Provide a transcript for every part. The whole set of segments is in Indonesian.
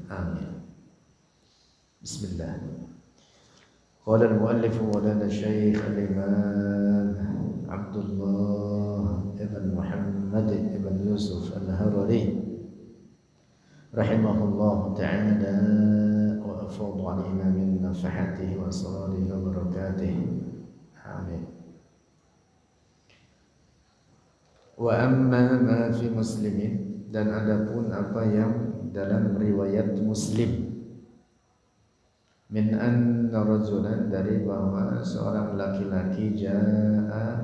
Amin. Bismillah. Qala al-muallif Maulana Syekh al-Imam Abdullah ibn Muhammad ibn Yusuf al-Harari rahimahullah ta'ala wa afadha alaina min nafahatihi wa asrarihi wa barakatihi. Amin. Wa amma ma fi muslimin, dan adapun apa yang dalam riwayat Muslim, min anna rajulan, dari bahwa seorang laki-laki jaa,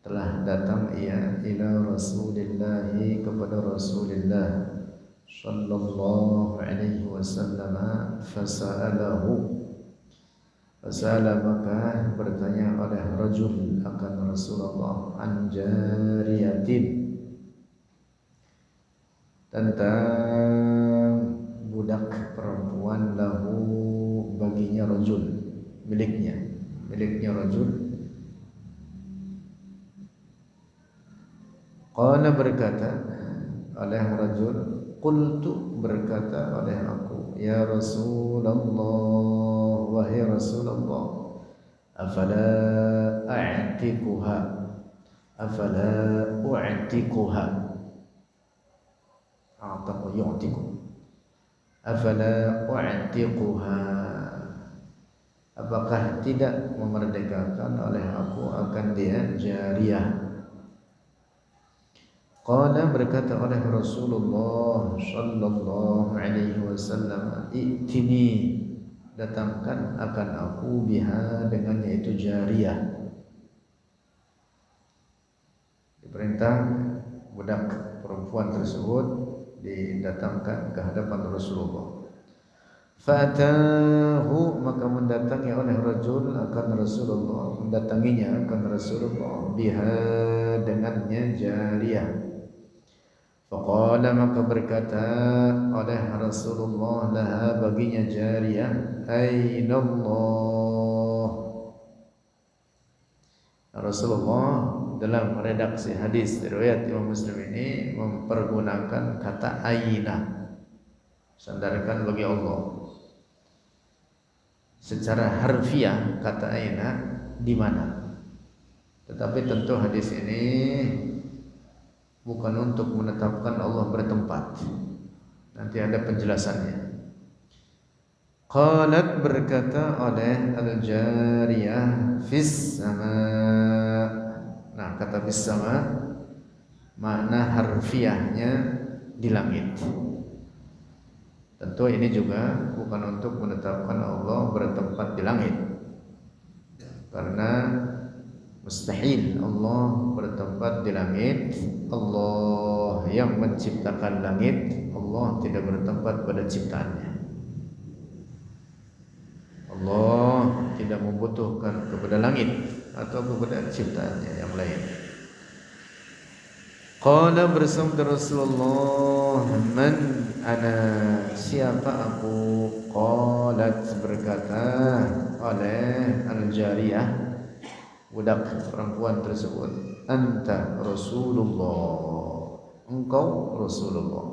telah datang ia, ila Rasulillah, kepada Rasulullah sallallahu alaihi wasallam, fasa'ala, maka bertanya oleh rajul akan Rasulullah, an jariyatin, tentang budak perempuan, lahu, baginya, rajul, miliknya rajul. Qala, berkata oleh rajul, qultu, berkata oleh aku, ya Rasulullah, wahai Rasulullah, afala a'tikuha, a'taqa yu'tiku, afala u'tiquha, apakah tidak memerdekakan oleh aku akan dia jariyah. Qala, berkata oleh Rasulullah sallallahu alaihi wasallam, i'tini, datangkan akan aku, biha, dengan yaitu jariyah. Diperintah budak perempuan tersebut didatangkan ke hadapan Rasulullah. Fatahu, maka mendatangi oleh rajul akan Rasulullah, mendatanginya akan Rasulullah, biha, dengannya jariyah. Faqala, maka berkata oleh Rasulullah, laha, baginya jariyah, aina Allah. Rasulullah dalam redaksi hadis riwayat Imam Muslim ini mempergunakan kata aina, sandarkan bagi Allah. Secara harfiah kata aina, di mana. Tetapi tentu hadis ini bukan untuk menetapkan Allah bertempat. Nanti ada penjelasannya. Qalat, berkata oleh al-jariyah, fis sama. Nah, kata fis sama makna harfiahnya di langit. Tentu ini juga bukan untuk menetapkan Allah bertempat di langit, karena mustahil Allah bertempat di langit. Allah yang menciptakan langit, Allah tidak bertempat pada ciptaannya. Allah tidak membutuhkan kepada langit atau kepada ciptaannya yang lain. Qala, bersabda Rasulullah, man ana, siapa aku. Qalat, berkata oleh al-jariyah, budak perempuan tersebut, anta Rasulullah, engkau Rasulullah.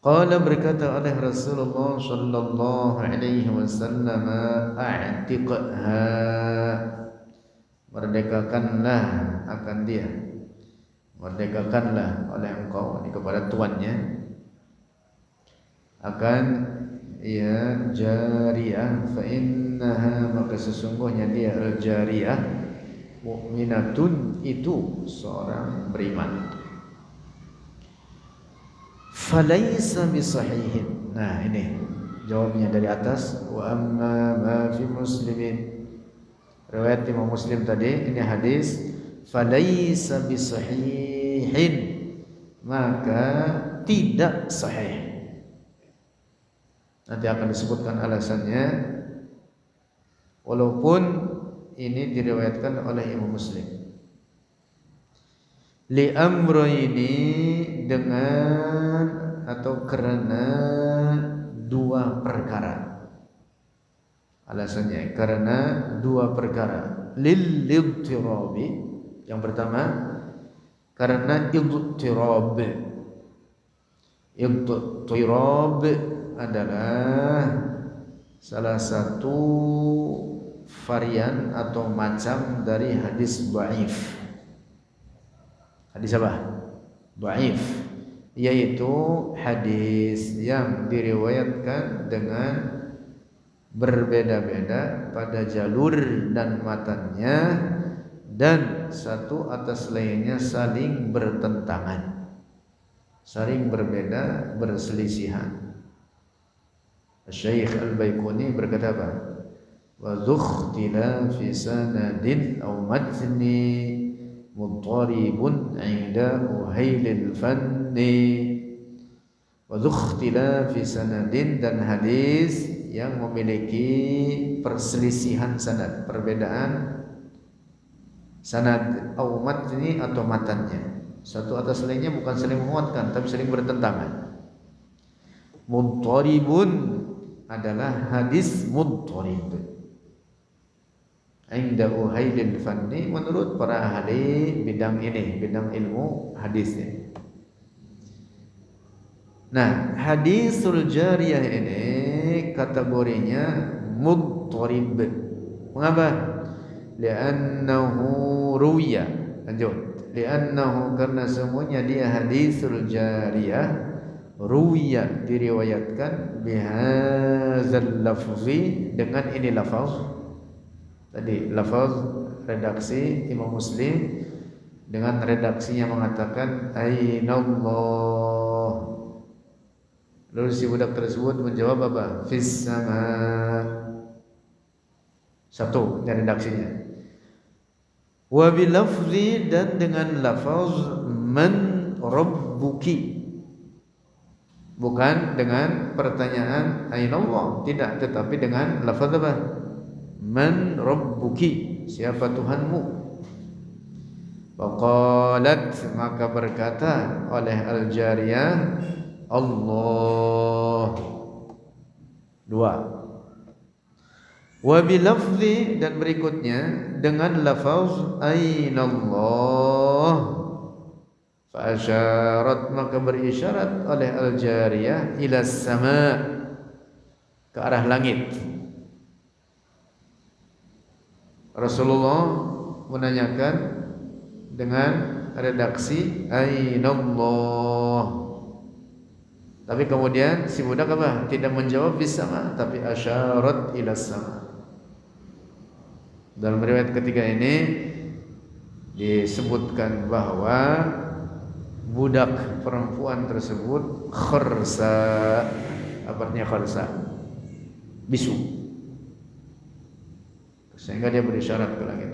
Qala, berkata oleh Rasulullah sallallahu alaihi wasallam, a'tiqha, merdekakanlah akan dia, merdekakanlah oleh engkau, ini kepada tuannya, akan ia jariyah, fa innaha, maka sesungguhnya dia al-jariyah, mu'minatun, itu seorang beriman. Falaisa bisahihin. Nah, ini jawabnya dari atas. Wa amma ma fi muslimin, riwayat Imam Muslim tadi, ini hadis falaisa bisahihin, maka tidak sahih. Nanti akan disebutkan alasannya, walaupun ini diriwayatkan oleh Imam Muslim. Li amrayni, dengan atau karena dua perkara. Alasannya karena dua perkara. Lil idtirabi, yang pertama karena idtirab. Idtirab adalah salah satu varian atau macam dari hadis dhaif. Hadis apa? Dhaif, yaitu hadis yang diriwayatkan dengan berbeda-beda pada jalur dan matanya, dan satu atas lainnya saling bertentangan, saling berbeda, berselisihan. Syekh Al-Baiquni berkata apa? Wa dhukhtilafi sanadin aw matni mudtaribun 'inda uhailil fanni. Wa dhukhtilafi sanadin, dan hadis yang memiliki perselisihan sanad, perbedaan sanad, aw matni atau matannya, satu atas lainnya bukan saling menguatkan tapi saling bertentangan. Mudtaribun adalah hadis mudtarib inda uhailil fanni, menurut para ahli bidang ini, bidang ilmu hadisnya. Nah, hadisul jariyah ini kategorinya mudtarib. Mengapa? Li'annahu ruwiya. Lanjut. Li'annahu, karena semuanya dia hadisul jariyah, ruwiya diriwayatkan bihadzal lafzi, dengan ini lafaz. Tadi lafaz redaksi Imam Muslim dengan redaksinya mengatakan ainallah. Lalu si budak tersebut menjawab apa? Fis sama. Satu, ini redaksinya. Wa bil lafzi, dan dengan lafaz man rabbuki, bukan dengan pertanyaan ainallah, tidak, tetapi dengan lafaz apa? Man rabbuki, siapa Tuhanmu? Faqalat, maka berkata oleh al-jariyah, Allah. Dua. Wa bilafzi, dan berikutnya dengan lafaz ainallah. Fa asyarat, maka berisyarat oleh al-jariyah ila sama, ke arah langit. Rasulullah menanyakan dengan redaksi ainallah, tapi kemudian si budak apa? Tidak menjawab bis sama, tapi asyarat ila sama. Dalam riwayat ketiga ini disebutkan bahwa budak perempuan tersebut kharsa. Apa artinya kharsa? Bisu. Sehingga dia berisyarat ke langit.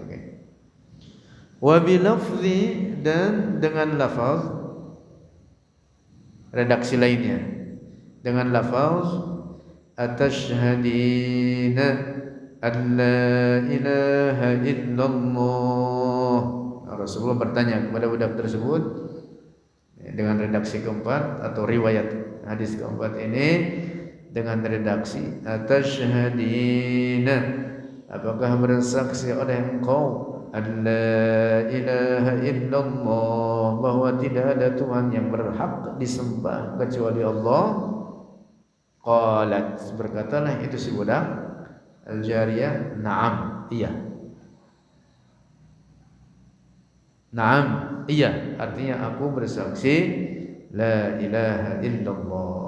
Wa bilafzi, dan dengan lafaz redaksi lainnya, dengan lafaz atashhadina an la ilaha illallah. Rasulullah bertanya kepada budak tersebut dengan redaksi keempat atau riwayat hadis keempat ini dengan redaksi atashhadina, apakah bersaksi oleh engkau alla ilaha illallah, bahwa tidak ada Tuhan yang berhak disembah kecuali Allah. Qalat, berkatalah itu si budak al-jariyah, na'am, iya. Na'am, iya, artinya aku bersaksi la ilaha illallah.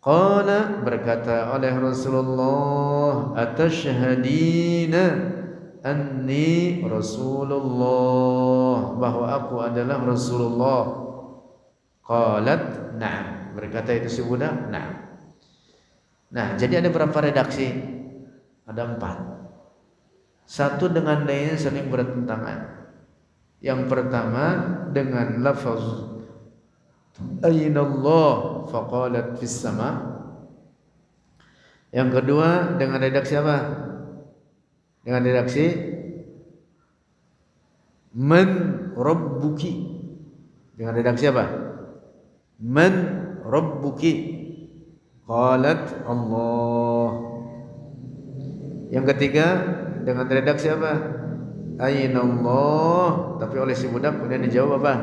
Qala, berkata oleh Rasulullah, atashhadina anni Rasulullah, bahwa aku adalah Rasulullah. Qalat na'am, berkata itu si budak na'am. Nah, jadi ada berapa redaksi? Ada 4. Satu dengan lainnya saling bertentangan. Yang pertama dengan lafaz ainallah faqalat fis sama. Yang kedua dengan redaksi apa? Dengan redaksi man rabbuki. Dengan redaksi apa? Man rabbuki. Qalat Allah. Yang ketiga dengan redaksi apa? Ainallah, tapi oleh si budak kemudian dijawab apa?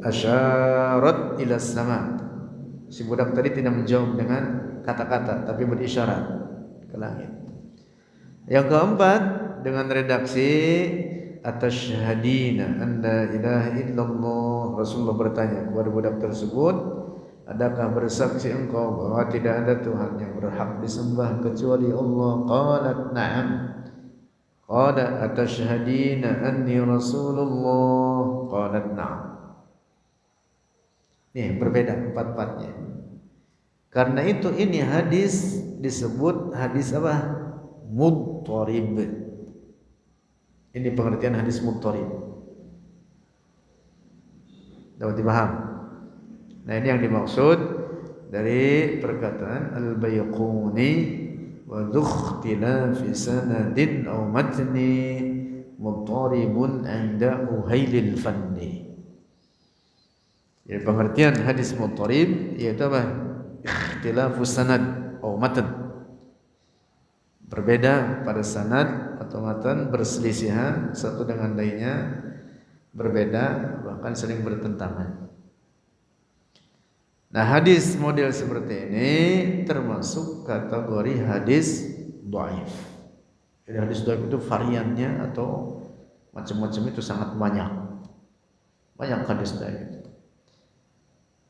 asyarat ila sama. Si budak tadi tidak menjawab dengan kata-kata tapi berisyarat ke langit. Yang keempat dengan redaksi atasyhadina an la ilaha illallah. Rasulullah bertanya kepada budak tersebut, adakah bersaksi engkau bahwa tidak ada Tuhan yang berhak disembah kecuali Allah? Qalat na'am. Qala atasyhadina anni rasulullah? Qalat na'am. Nih berbeda empat-empatnya. Karena itu ini hadis disebut hadis apa? Mudtarib. Ini pengertian hadis mudtarib. Dapat dipaham? Nah, ini yang dimaksud dari perkataan Al-Baiquni wa dhukhtilafi sanadin aw matni mudtaribun 'inda uhailil fanni. Jadi pengertian hadis mudtarib yaitu apa? Ikhtilafu sanad atau matan. Berbeda pada sanad atau matan, berselisihan satu dengan lainnya, berbeda bahkan sering bertentangan. Nah, hadis model seperti ini termasuk kategori hadis dhaif. Jadi hadis dhaif itu variannya atau macam-macam itu sangat banyak. Banyak hadis dhaif.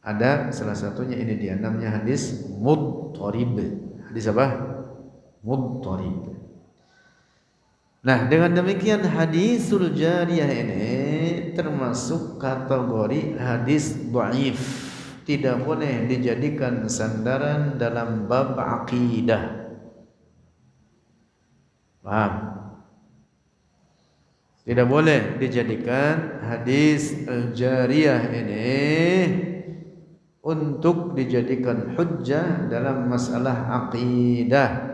Ada salah satunya ini dia namanya hadis mudtarib. Hadis apa? Mudtarib. Nah, dengan demikian hadisul jariyah ini termasuk kategori hadis dhaif. Tidak boleh dijadikan sandaran dalam bab akidah. Paham? Tidak boleh dijadikan hadis al-jariyah ini untuk dijadikan hujjah dalam masalah akidah.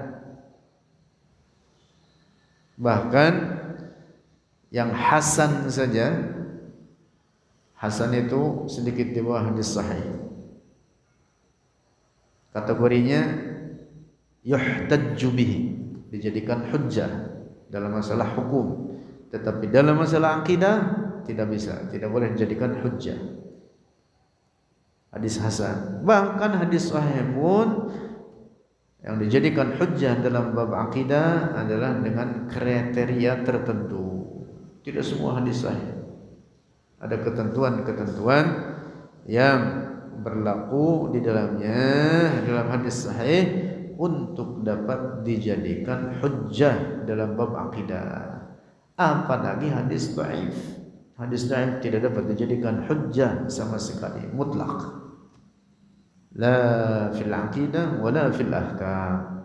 Bahkan yang hasan saja, hasan itu sedikit di bawah hadis sahih. Kategorinya yuhtajju bihi, dijadikan hujjah dalam masalah hukum. Tetapi dalam masalah akidah tidak bisa, tidak boleh dijadikan hujjah. Hadis hasan. Bahkan hadis sahih pun yang dijadikan hujjah dalam bab akidah adalah dengan kriteria tertentu. Tidak semua hadis sahih. Ada ketentuan-ketentuan yang berlaku di dalamnya dalam hadis sahih untuk dapat dijadikan hujjah dalam bab akidah. Apalagi hadis dhaif. Hadis dhaif tidak dapat dijadikan hujjah sama sekali, mutlak. La fil aqidah wala fil ahkam.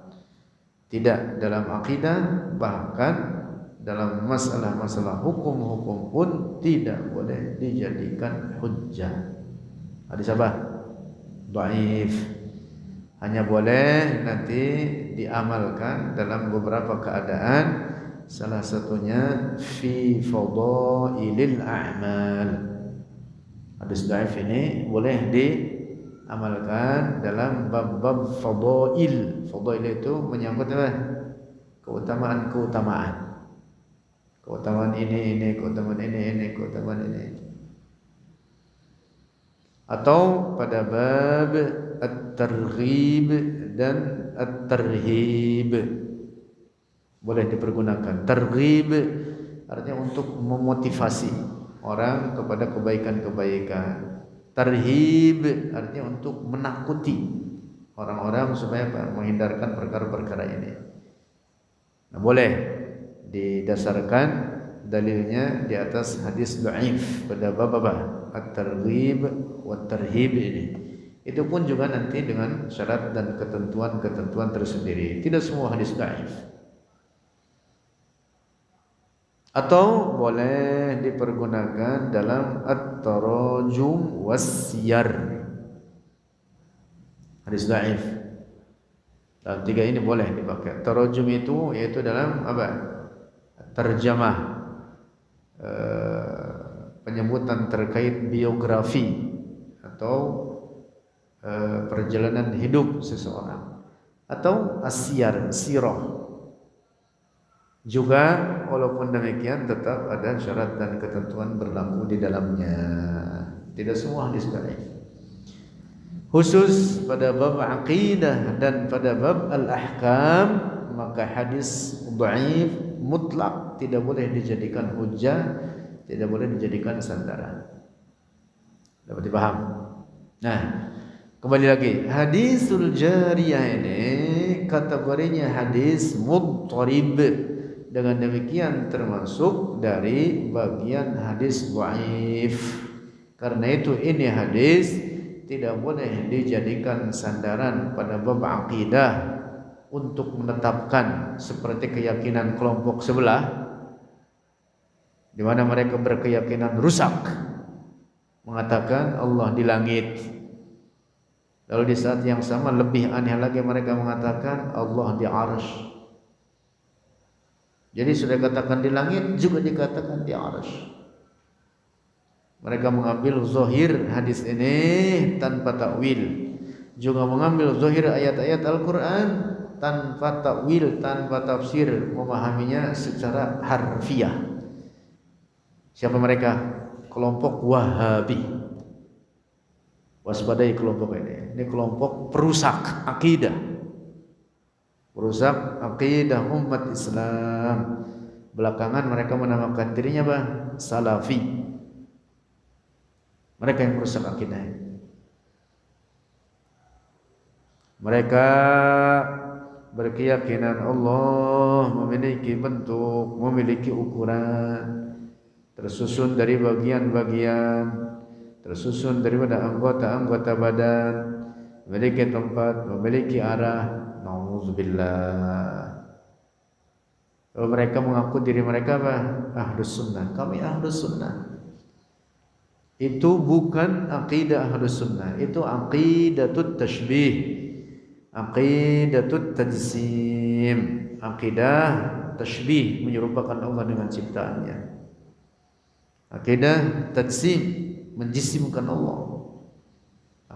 Tidak dalam akidah, bahkan dalam masalah-masalah hukum-hukum pun tidak boleh dijadikan hujjah. Hadis apa? Dhaif. Hanya boleh nanti diamalkan dalam beberapa keadaan, salah satunya fi fadailil a'mal. Hadis dhaif ini boleh diamalkan dalam bab-bab fadail. Fadail itu menyangkut apa? Keutamaan-keutamaan. Keutamaan ini, keutamaan ini, keutamaan ini. Atau pada bab at-targhib dan at-tarhib boleh dipergunakan. Targhib artinya untuk memotivasi orang kepada kebaikan-kebaikan. Tarhib artinya untuk menakuti orang-orang supaya menghindarkan perkara-perkara ini. Nah, boleh didasarkan dalilnya di atas hadis dhaif pada bab at-targhib wa tarhib ini. Itu pun juga nanti dengan syarat dan ketentuan-ketentuan tersendiri. Tidak semua hadis dhaif. Atau boleh dipergunakan dalam at-tarajum was-siyar. Hadis dhaif. Dalam tiga ini boleh dipakai. Tarajum itu yaitu dalam apa? Terjemah, penyebutan terkait biografi atau perjalanan hidup seseorang, atau asyar, sirah. Juga walaupun demikian tetap ada syarat dan ketentuan berlaku di dalamnya. Tidak semua hadis dhaif. Khusus pada bab aqidah dan pada bab al-ahkam, maka hadis dhaif mutlak tidak boleh dijadikan hujjah, tidak boleh dijadikan sandaran. Dapat dipaham? Nah, kembali lagi, hadisul jariyah ini kategorinya hadis mudtarib. Dengan demikian termasuk dari bagian hadis dhaif. Karena itu ini hadis tidak boleh dijadikan sandaran pada bab akidah untuk menetapkan seperti keyakinan kelompok sebelah, di mana mereka berkeyakinan rusak, mengatakan Allah di langit. Lalu di saat yang sama lebih aneh lagi mereka mengatakan Allah di arsy. Jadi sudah katakan di langit juga dikatakan di arsy. Mereka mengambil zahir hadis ini tanpa takwil, juga mengambil zahir ayat-ayat Al-Quran tanpa takwil, tanpa tafsir, memahaminya secara harfiah. Siapa mereka? Kelompok Wahabi. Waspadai kelompok ini. Ini kelompok perusak akidah, perusak akidah umat Islam. Belakangan mereka menamakan dirinya apa? Salafi. Mereka yang merusak akidah. Mereka berkeyakinan Allah memiliki bentuk, memiliki ukuran, tersusun dari bagian-bagian, tersusun daripada anggota-anggota badan, memiliki tempat, memiliki arah. Nauzubillah. Kalau mereka mengaku diri mereka apa? Ahlus sunnah. Kami ahlus sunnah. Itu bukan aqidah ahlus sunnah, itu aqidatut tashbih, aqidatut tajsim, aqidah tashbih, menyerupakan Allah dengan ciptaannya. Aqidah tajsim, menjisimkan Allah.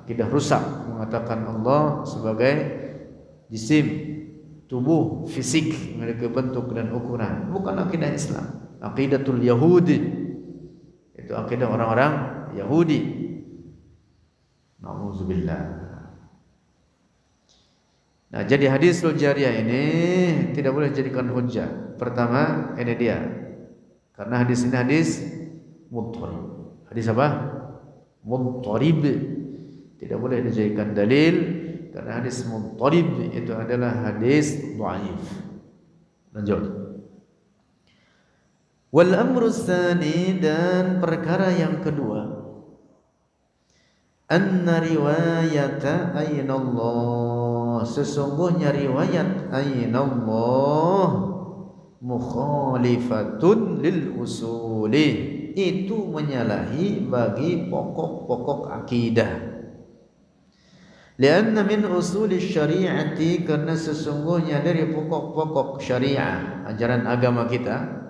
Aqidah rusak, mengatakan Allah sebagai jisim, tubuh, fisik, memiliki bentuk dan ukuran. Bukan aqidah Islam. Aqidatul Yahudi, itu akidah orang-orang Yahudi. Nauzubillah. Nah, jadi hadisul jariyah ini tidak boleh dijadikan hujjah. Pertama, ini dia. Karena hadis ini hadis mudtarib. Hadis apa? Mudtarib. Tidak boleh dijadikan dalil karena hadis mudtarib itu adalah hadis dhaif. Lanjut. Wal amru tsani, dan perkara yang kedua, anna riwayata aynallah, sesungguhnya riwayat aynallah mukhalifatun lil usuli, itu menyalahi bagi pokok-pokok akidah. Lianna min usuli syari'ati, karena sesungguhnya dari pokok-pokok syariah, ajaran agama kita,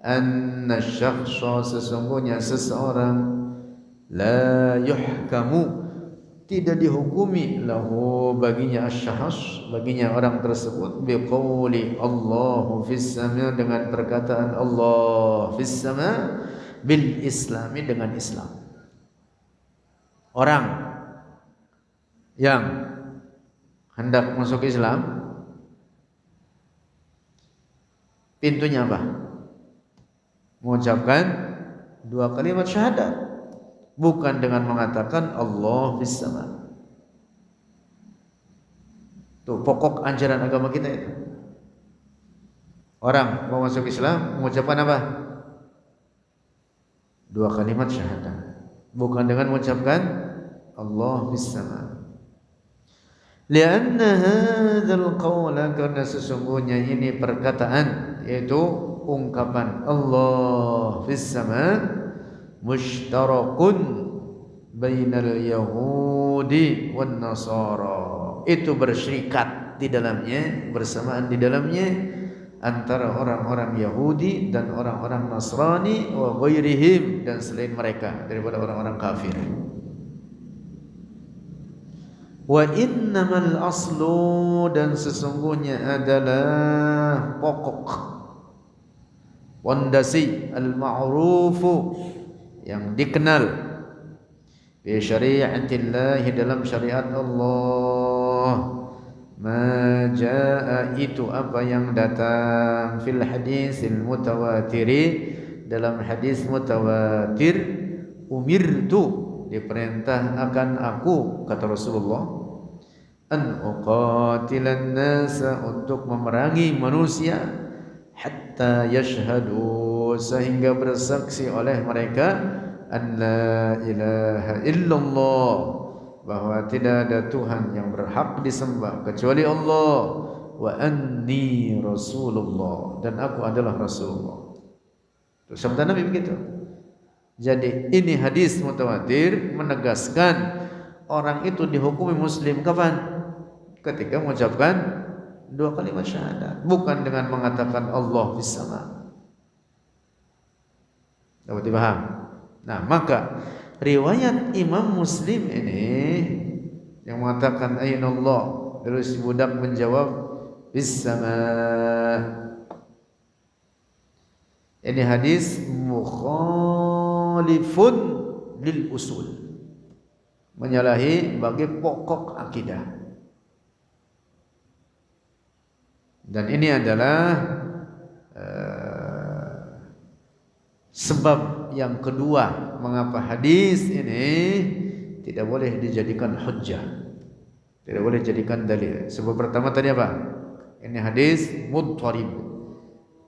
anna syakhsa, sesungguhnya seseorang, la yuhkamu, tidak dihukumi, lahu, baginya asy-syakhs, baginya orang tersebut, biqauli Allahu fis sama, dengan perkataan Allah fis sama, bil islami, dengan Islam. Orang yang hendak masuk Islam, pintunya apa? Mengucapkan dua kalimat syahadat, bukan dengan mengatakan Allah fis sama. Itu pokok ajaran agama kita itu. Orang mau masuk Islam mengucapkan apa? Dua kalimat syahadat, bukan dengan mengucapkan Allah fis sama. Lianna hadzal qawla, karena sesungguhnya ini perkataan, yaitu ungkapan Allah fis sama, mushtarakun bainal yahudi wan nasara, itu berserikat di dalamnya, bersamaan di dalamnya antara orang-orang Yahudi dan orang-orang Nasrani, wa ghairihim, dan selain mereka daripada orang-orang kafir. Wa innamal aslu, dan sesungguhnya adalah pokok, pondasi, al-ma'rufu, yang dikenal, fi syari'atillah, dalam syariat Allah. Ma jaa, itu apa yang datang, fil hadisil mutawatiri, dalam hadis mutawatir. Umirtu, diperintah akan aku, kata Rasulullah, an uqatilan nasa, untuk memerangi manusia, hatta yashhadu, sehingga bersaksi oleh mereka, an la ilaha illallah, bahwa tidak ada Tuhan yang berhak disembah kecuali Allah, wa anni Rasulullah, dan aku adalah Rasulullah. Itu sabda Nabi begitu. Jadi ini hadis mutawatir menegaskan orang itu dihukumi muslim kapan? Ketika mengucapkan dua kalimat syahadat, bukan dengan mengatakan Allah fis sama. Dapat dipaham? Nah, maka riwayat Imam Muslim ini yang mengatakan aina Allah, lalu si budak menjawab fis sama. Ini hadis mukhalifun lil usul, menyalahi bagi pokok akidah. Dan ini adalah sebab yang kedua mengapa hadis ini tidak boleh dijadikan hujjah, tidak boleh dijadikan dalil. Sebab pertama tadi apa? Ini hadis mudtarib.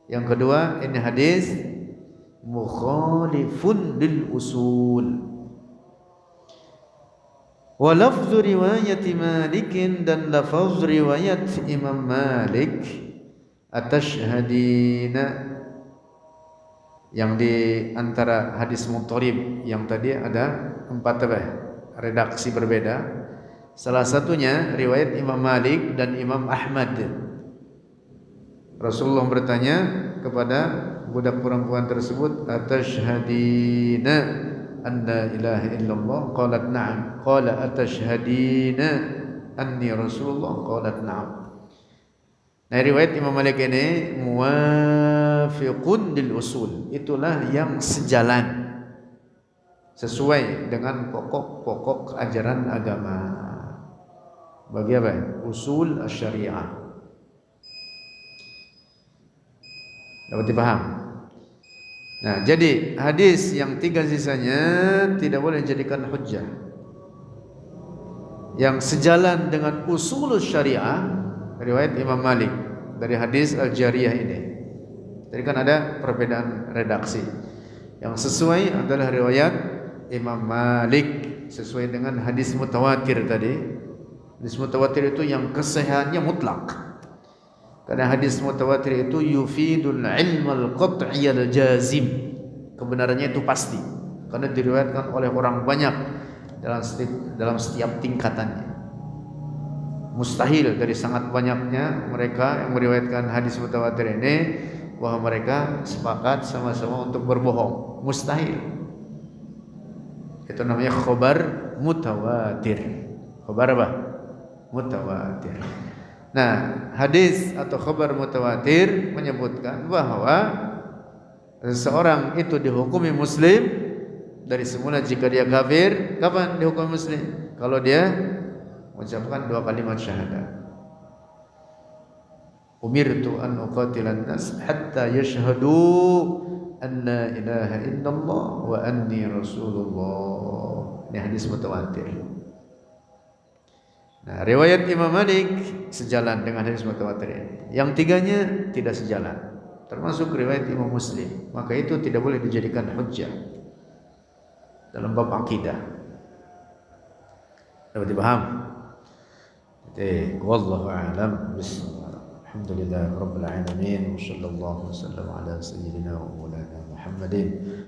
Yang kedua, ini hadis mukhalifun lil usul. Wa lafzu riwayat Malik, dan lafaz riwayat Imam Malik, atashhadina, yang di antara hadis mudtarib yang tadi ada 4 redaksi berbeda. Salah satunya riwayat Imam Malik dan Imam Ahmad. Rasulullah bertanya kepada budak perempuan tersebut, atashhadina an la ilaha illallah? Qalat na'am. Qala atashhadina anni Rasulullah? Qalat na'am. Nah, riwayat Imam Malik ini muwafiqun lil usul, itulah yang sejalan, sesuai dengan pokok-pokok ajaran agama. Bagi apa? Usul syariah. Dapat dipaham? Nah, jadi hadis yang 3 sisanya tidak boleh dijadikan hujjah. Yang sejalan dengan usul syariah, riwayat Imam Malik dari hadis Al-Jariyah ini. Tadi kan ada perbedaan redaksi. Yang sesuai adalah riwayat Imam Malik, sesuai dengan hadis mutawatir tadi. Hadis mutawatir itu yang kesahihannya mutlak. Karena hadis mutawatir itu yufidul ilmal qat'iyal jazim, kebenarannya itu pasti, karena diriwayatkan oleh orang banyak dalam setiap tingkatannya. Mustahil dari sangat banyaknya mereka yang meriwayatkan hadis mutawatir ini bahwa mereka sepakat sama-sama untuk berbohong. Mustahil. Itu namanya khabar mutawatir. Khabar apa? Mutawatir. Nah, hadis atau khabar mutawatir menyebutkan bahwa seseorang itu dihukumi muslim dari semula. Jika dia kafir, kapan dihukumi muslim? Kalau dia mengucapkan 2 kalimat syahadat. Umirtu an uqatilan nas hatta yashhadu an la ilaha illallah wa anni Rasulullah. Ini hadis mutawatir. Nah, riwayat Imam Malik sejalan dengan hadis mutawatir ini. Yang 3-nya tidak sejalan, termasuk riwayat Imam Muslim. Maka itu tidak boleh dijadikan hujjah dalam bab akidah. Dapat dipaham? Jadi, wallahu a'lam bishawab. Alhamdulillah rabbil alamin, wa sallallahu wasallam ala sayyidina wa maulana Muhammadin.